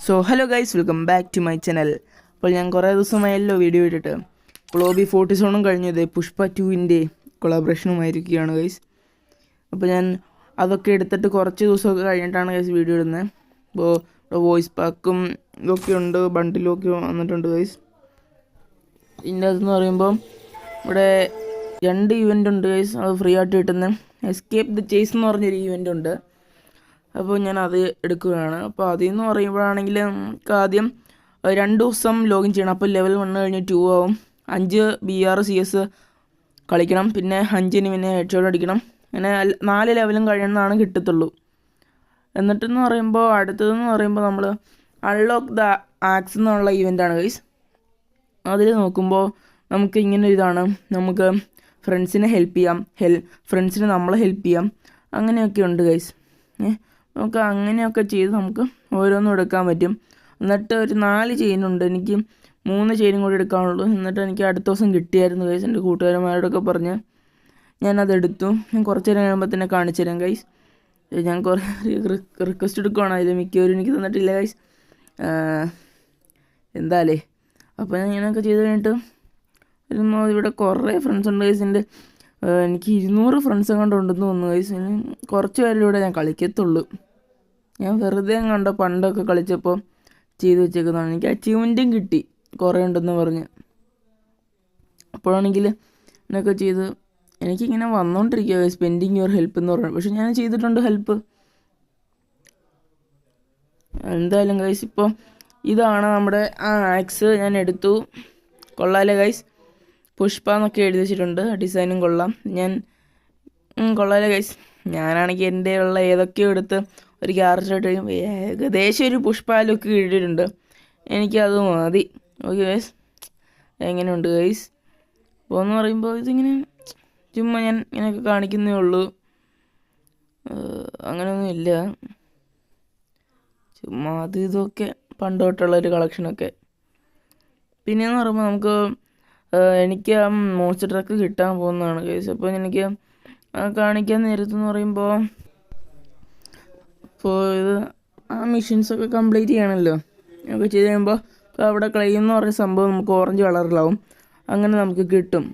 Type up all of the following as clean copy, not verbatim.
So hello guys, welcome back to my channel. അപ്പോൾ ഞാൻ കുറേ ദിവസമായല്ലോ വീഡിയോ ഇട്ടിട്ട്. ഇപ്പോൾ OB40 സോണും കഴിഞ്ഞത് പുഷ്പ 2-ൻ്റെ കൊളാബറേഷനുമായിരിക്കുകയാണ് ഗൈസ്. അപ്പോൾ ഞാൻ അതൊക്കെ എടുത്തിട്ട് കുറച്ച് ദിവസമൊക്കെ കഴിഞ്ഞിട്ടാണ് ഗൈസ് വീഡിയോ ഇടുന്നത്. അപ്പോൾ ഇവിടെ വോയിസ് പാക്കും ഇതൊക്കെ ഉണ്ട്, ബണ്ടിലും ഒക്കെ വന്നിട്ടുണ്ട് ഗൈസ്. ഇതിൻ്റെ അതെന്ന് പറയുമ്പോൾ ഇവിടെ 2 ഇവൻ്റ് ഉണ്ട് ഗൈസ്, അത് ഫ്രീ ആയിട്ട് കിട്ടുന്ന എസ്കേപ്പ് ദ ചേസ് എന്ന് പറഞ്ഞൊരു ഇവൻ്റ് ഉണ്ട്. അപ്പോൾ ഞാൻ അത് എടുക്കുകയാണ്. അപ്പോൾ അതിൽ നിന്ന് പറയുമ്പോഴാണെങ്കിൽ നമുക്ക് ആദ്യം 2 ദിവസം ലോഗിൻ ചെയ്യണം. അപ്പോൾ ലെവൽ 1 കഴിഞ്ഞ് 2 ആവും. 5 BR CS കളിക്കണം, പിന്നെ 5 പിന്നെ ഹെഡ്ഷോട്ട് അടിക്കണം. അങ്ങനെ 4 ലെവലും കഴിയുന്നതാണ് കിട്ടത്തുള്ളൂ. എന്നിട്ടെന്ന് പറയുമ്പോൾ അടുത്തതെന്ന് പറയുമ്പോൾ നമ്മൾ അൺലോക്ക് ദ ആക്സ് എന്നുള്ള ഇവൻ്റാണ് ഗൈസ്. അതിൽ നോക്കുമ്പോൾ നമുക്ക് ഇങ്ങനെ ഇതാണ്, നമുക്ക് ഫ്രണ്ട്സിനെ ഹെൽപ്പ് ചെയ്യാം, ഫ്രണ്ട്സിനെ നമ്മളെ ഹെൽപ്പ് ചെയ്യാം, അങ്ങനെയൊക്കെ ഉണ്ട് ഗൈസ്. നമുക്ക് അങ്ങനെയൊക്കെ ചെയ്ത് നമുക്ക് ഓരോന്നും എടുക്കാൻ പറ്റും. എന്നിട്ട് ഒരു 4 ചെയിനുണ്ട്, എനിക്ക് 3 ചെയിനും കൂടി എടുക്കാനുള്ളൂ. എന്നിട്ട് എനിക്ക് അടുത്ത ദിവസം കിട്ടിയായിരുന്നു ഗൈസ്. എൻ്റെ കൂട്ടുകാരന്മാരോടൊക്കെ പറഞ്ഞ് ഞാനതെടുത്തു. ഞാൻ കുറച്ച് നേരം കഴിയുമ്പോൾ തന്നെ കാണിച്ചു തരാം ഗൈസ്. ഞാൻ കുറേ റിക്വസ്റ്റ് എടുക്കുകയാണ്, അതിൽ മിക്കവരും എനിക്ക് തന്നിട്ടില്ല ഗൈസ്. എന്താല്ലേ, അപ്പോൾ ഞാൻ ഇങ്ങനെയൊക്കെ ചെയ്ത് കഴിഞ്ഞിട്ട് വരുമ്പോൾ ഇവിടെ കുറേ ഫ്രണ്ട്സ് ഉണ്ട് ഗൈസ്. എനിക്ക് 200 ഫ്രണ്ട്സ് കണ്ട് ഉണ്ടെന്ന് തോന്നുന്നു ഗൈസ്. കുറച്ച് പേരിലൂടെ ഞാൻ കളിക്കത്തുള്ളൂ. ഞാൻ വെറുതെ കണ്ട പണ്ടൊക്കെ കളിച്ചപ്പോൾ ചെയ്ത് വെച്ചേക്കുന്നതാണ്. എനിക്ക് അച്ചീവ്മെൻറ്റും കിട്ടി കുറേ ഉണ്ടെന്ന് പറഞ്ഞ്. അപ്പോഴാണെങ്കിൽ എന്നൊക്കെ ചെയ്ത് എനിക്കിങ്ങനെ വന്നുകൊണ്ടിരിക്കുക ഗൈസ്, പെൻഡിങ് യുവർ ഹെൽപ്പ് എന്ന് പറഞ്ഞു. പക്ഷെ ഞാൻ ചെയ്തിട്ടുണ്ട് ഹെൽപ്പ്. എന്തായാലും ഗൈസ്, ഇപ്പോൾ ഇതാണ് നമ്മുടെ ആക്സ്. ഞാൻ എടുത്തു. കൊള്ളാലേ ഗൈസ്, പുഷ്പ എന്നൊക്കെ എഴുതി വെച്ചിട്ടുണ്ട്. ഡിസൈനും കൊള്ളാം. ഞാൻ കൊള്ളാലേ ഗൈസ്. ഞാനാണെങ്കിൽ എൻ്റെ ഉള്ള ഏതൊക്കെയോ എടുത്ത് ഒരു ക്യാരക്ടറായിട്ട് കഴിയുമ്പോൾ ഏകദേശം ഒരു പുഷ്പ ലുക്ക് കിട്ടിയിട്ടുണ്ട്. എനിക്കത് മതി. ഓക്കെ ഗൈസ്, എങ്ങനെയുണ്ട് ഗൈസ്? അപ്പോൾ എന്ന് പറയുമ്പോൾ ഇതിങ്ങനെ ചുമ്മാ ഞാൻ ഇങ്ങനെയൊക്കെ കാണിക്കുന്നേ ഉള്ളൂ, അങ്ങനെയൊന്നും ഇല്ല. ചുമ്മാ അത് ഇതൊക്കെ പണ്ടോട്ടുള്ളൊരു കളക്ഷനൊക്കെ. പിന്നെയെന്ന് പറയുമ്പോൾ നമുക്ക് എനിക്ക് മോൺസ്റ്റർ ട്രക്ക് കിട്ടാൻ പോകുന്നതാണ് ഗൈസ്. അപ്പോൾ എനിക്ക് കാണിക്കാൻ നേരത്തെന്ന് പറയുമ്പോൾ ഇപ്പോൾ ഇത് മിഷൻസൊക്കെ കംപ്ലീറ്റ് ചെയ്യണമല്ലോ. ഒക്കെ ചെയ്ത് കഴിയുമ്പോൾ അവിടെ ക്ലെയിം എന്ന് പറഞ്ഞ സംഭവം നമുക്ക് ഓറഞ്ച് കളറിലാവും, അങ്ങനെ നമുക്ക് കിട്ടും.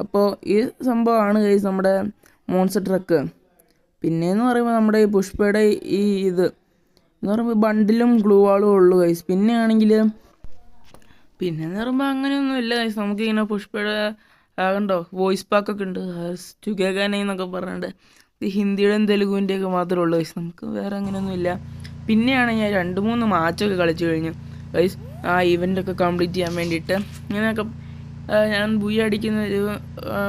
അപ്പോൾ ഈ സംഭവമാണ് ഗൈസ് നമ്മുടെ മോൺസ്റ്റർ ട്രക്ക്. പിന്നെയെന്ന് പറയുമ്പോൾ നമ്മുടെ ഈ പുഷ്പയുടെ ഈ ഇത് എന്ന് പറയുമ്പോൾ ബണ്ടിലും ഗ്ലൂ വാളും ഉള്ളു ഗൈസ്. പിന്നെയെന്ന് പറയുമ്പോൾ അങ്ങനെയൊന്നും ഇല്ല ഗൈസ്. നമുക്കിങ്ങനെ പുഷ്പയുടെ കണ്ടോ വോയിസ് പാക്കൊക്കെ ഉണ്ട്, ചുകേഗാനൈ എന്നൊക്കെ പറഞ്ഞിട്ട്. ഇത് ഹിന്ദിയുടെയും തെലുഗുവിൻ്റെയൊക്കെ മാത്രമേ ഉള്ളൂ ഗൈസ്, നമുക്ക് വേറെ അങ്ങനെയൊന്നും ഇല്ല. പിന്നെയാണ് ഞാൻ 2-3 മാച്ചൊക്കെ കളിച്ചു കഴിഞ്ഞു ഗൈസ്, ആ ഇവൻ്റൊക്കെ കംപ്ലീറ്റ് ചെയ്യാൻ വേണ്ടിയിട്ട്. ഇങ്ങനെയൊക്കെ ഞാൻ ബുയി അടിക്കുന്ന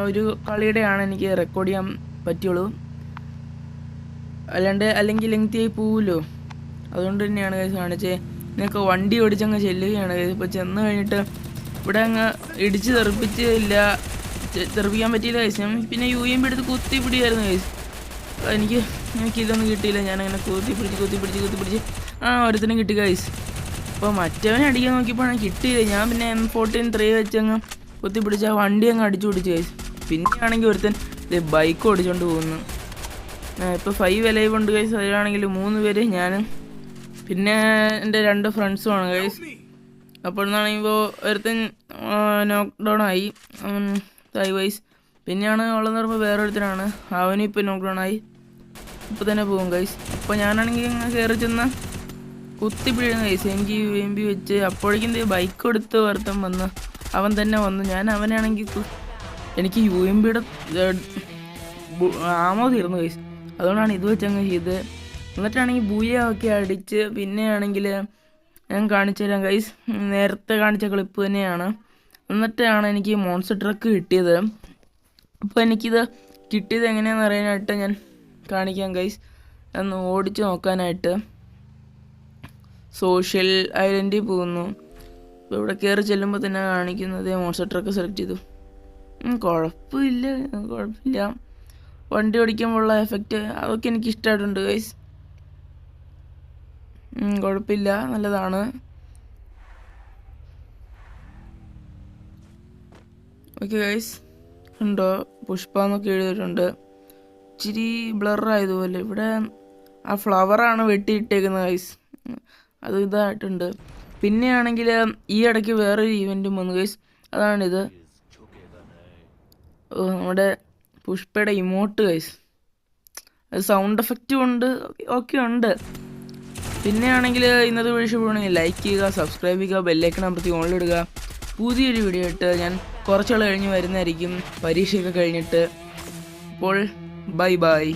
ഒരു കളിയുടെയാണ് എനിക്ക് റെക്കോർഡ് ചെയ്യാൻ പറ്റുള്ളൂ, അല്ലെങ്കിൽ ലെങ്തിയായി പോവുമല്ലോ. അതുകൊണ്ട് തന്നെയാണ് ഗൈസ് കാണിച്ചത്. ഇതൊക്കെ വണ്ടി ഓടിച്ചങ്ങ് ചെല്ലുകയാണ് ഗൈസ്. ഇപ്പോൾ ചെന്ന് കഴിഞ്ഞിട്ട് ഇവിടെ അങ്ങ് ഇടിച്ച് തെറിപ്പിക്കാൻ പറ്റിയില്ല ഗൈസ്. ഞാൻ പിന്നെ UMP എടുത്ത് കുത്തി പിടിയായിരുന്നു ഗൈസ്. എനിക്കിതൊന്നും കിട്ടിയില്ല. ഞാനങ്ങനെ കുത്തി പിടിച്ച് ഒരുത്തിനും കിട്ടി ഗൈസ്. അപ്പോൾ മറ്റവനെ അടിക്കാൻ നോക്കിയപ്പോഴാണ് കിട്ടിയില്ല. ഞാൻ പിന്നെ M14 3 വെച്ചങ്ങ് കുത്തി പിടിച്ച് ആ വണ്ടി അങ്ങ് അടിച്ചു പിടിച്ചു ഗൈസ്. പിന്നെയാണെങ്കിൽ ഒരുത്തൻ ബൈക്ക് ഓടിച്ചുകൊണ്ട് പോകുന്നു. ഇപ്പോൾ 5 ലൈവ് ഉണ്ട് ഗൈസ്. അതിലാണെങ്കിൽ 3 പേര് ഞാനും പിന്നെ എൻ്റെ 2 ഫ്രണ്ട്സുമാണ് ഗൈസ്. അപ്പോൾ എന്നാണെങ്കിൽ ഒരുത്തൻ നോക്ക് ഡൗൺ ആയി, വൈസ്. പിന്നെയാണ് ഉള്ളതെന്ന് പറയുമ്പോൾ വേറൊരുത്തനാണ്, അവനും ഇപ്പോൾ നോക്ക് ഡൗൺ ആയി, ഇപ്പോൾ തന്നെ പോകും ഗൈസ്. അപ്പോൾ ഞാനാണെങ്കിൽ ഇങ്ങനെ കയറി ചെന്ന് കുത്തിപ്പിടിയുന്ന ഗൈസ്. എനിക്ക് UMP വെച്ച് അപ്പോഴേക്കും ബൈക്ക് എടുത്ത് ഒരുത്തൻ വന്ന്, അവൻ തന്നെ വന്നു. ഞാൻ അവനാണെങ്കിൽ എനിക്ക് UMPയുടെ ആമോ തീർന്നു ഗൈസ്. അതുകൊണ്ടാണ് ഇത് വെച്ചങ്ങ് ചെയ്ത്. എന്നിട്ടാണെങ്കിൽ ബൂയൊക്കെ അടിച്ച് പിന്നെയാണെങ്കിൽ ഞാൻ കാണിച്ചു തരാം ഗൈസ്, നേരത്തെ കാണിച്ച ക്ലിപ്പ് തന്നെയാണ്. എന്നിട്ടാണ് എനിക്ക് മോൺസ്റ്റർ ട്രക്ക് കിട്ടിയത്. അപ്പോൾ എനിക്കിത് കിട്ടിയത് എങ്ങനെയാണെന്ന് അറിയാനായിട്ട് ഞാൻ കാണിക്കാം ഗൈസ്, ഒന്ന് ഓടിച്ച് നോക്കാനായിട്ട്. സോഷ്യൽ ഐലൻഡിൽ പോകുന്നു. അപ്പോൾ ഇവിടെ കയറി ചെല്ലുമ്പോൾ തന്നെ കാണിക്കുന്നത് മോൺസ്റ്റർ ട്രക്ക് സെലക്ട് ചെയ്തു. കുഴപ്പമില്ല. വണ്ടി ഓടിക്കുമ്പോഴുള്ള എഫക്റ്റ് അതൊക്കെ എനിക്ക് ഇഷ്ടമായിട്ടുണ്ട് ഗൈസ്. കുഴപ്പമില്ല, നല്ലതാണ്. ഓക്കെ ഗൈസ്, ഉണ്ടോ പുഷ്പ എന്നൊക്കെ എഴുതിയിട്ടുണ്ട്. ഇച്ചിരി ബ്ലറായതുപോലെ ഇവിടെ ആ ഫ്ലവറാണ് വെട്ടിയിട്ടേക്കുന്നത് ഗൈസ്. അത് ഇതായിട്ടുണ്ട്. പിന്നെയാണെങ്കിൽ ഈ ഇടയ്ക്ക് വേറൊരു ഈവൻറ്റും വന്നു ഗൈസ്. അതാണിത്, നമ്മുടെ പുഷ്പയുടെ ഇമോട്ട് ഗൈസ്. അത് സൗണ്ട് എഫക്റ്റും ഉണ്ട്, ഒക്കെ ഉണ്ട്. പിന്നെയാണെങ്കിൽ ഇന്നത്തെ വീഡിയോ ഇഷ്ടപ്പെടുകയാണെങ്കിൽ ലൈക്ക് ചെയ്യുക, സബ്സ്ക്രൈബ് ചെയ്യുക, ബെല്ലൈക്കൺ അമർത്തി ഓണിലിടുക. പുതിയൊരു വീഡിയോ ഇട്ട് ഞാൻ കുറച്ചാൾ കഴിഞ്ഞ് വരുന്നതായിരിക്കും, പരീക്ഷയൊക്കെ കഴിഞ്ഞിട്ട്. അപ്പോൾ ബൈ ബൈ.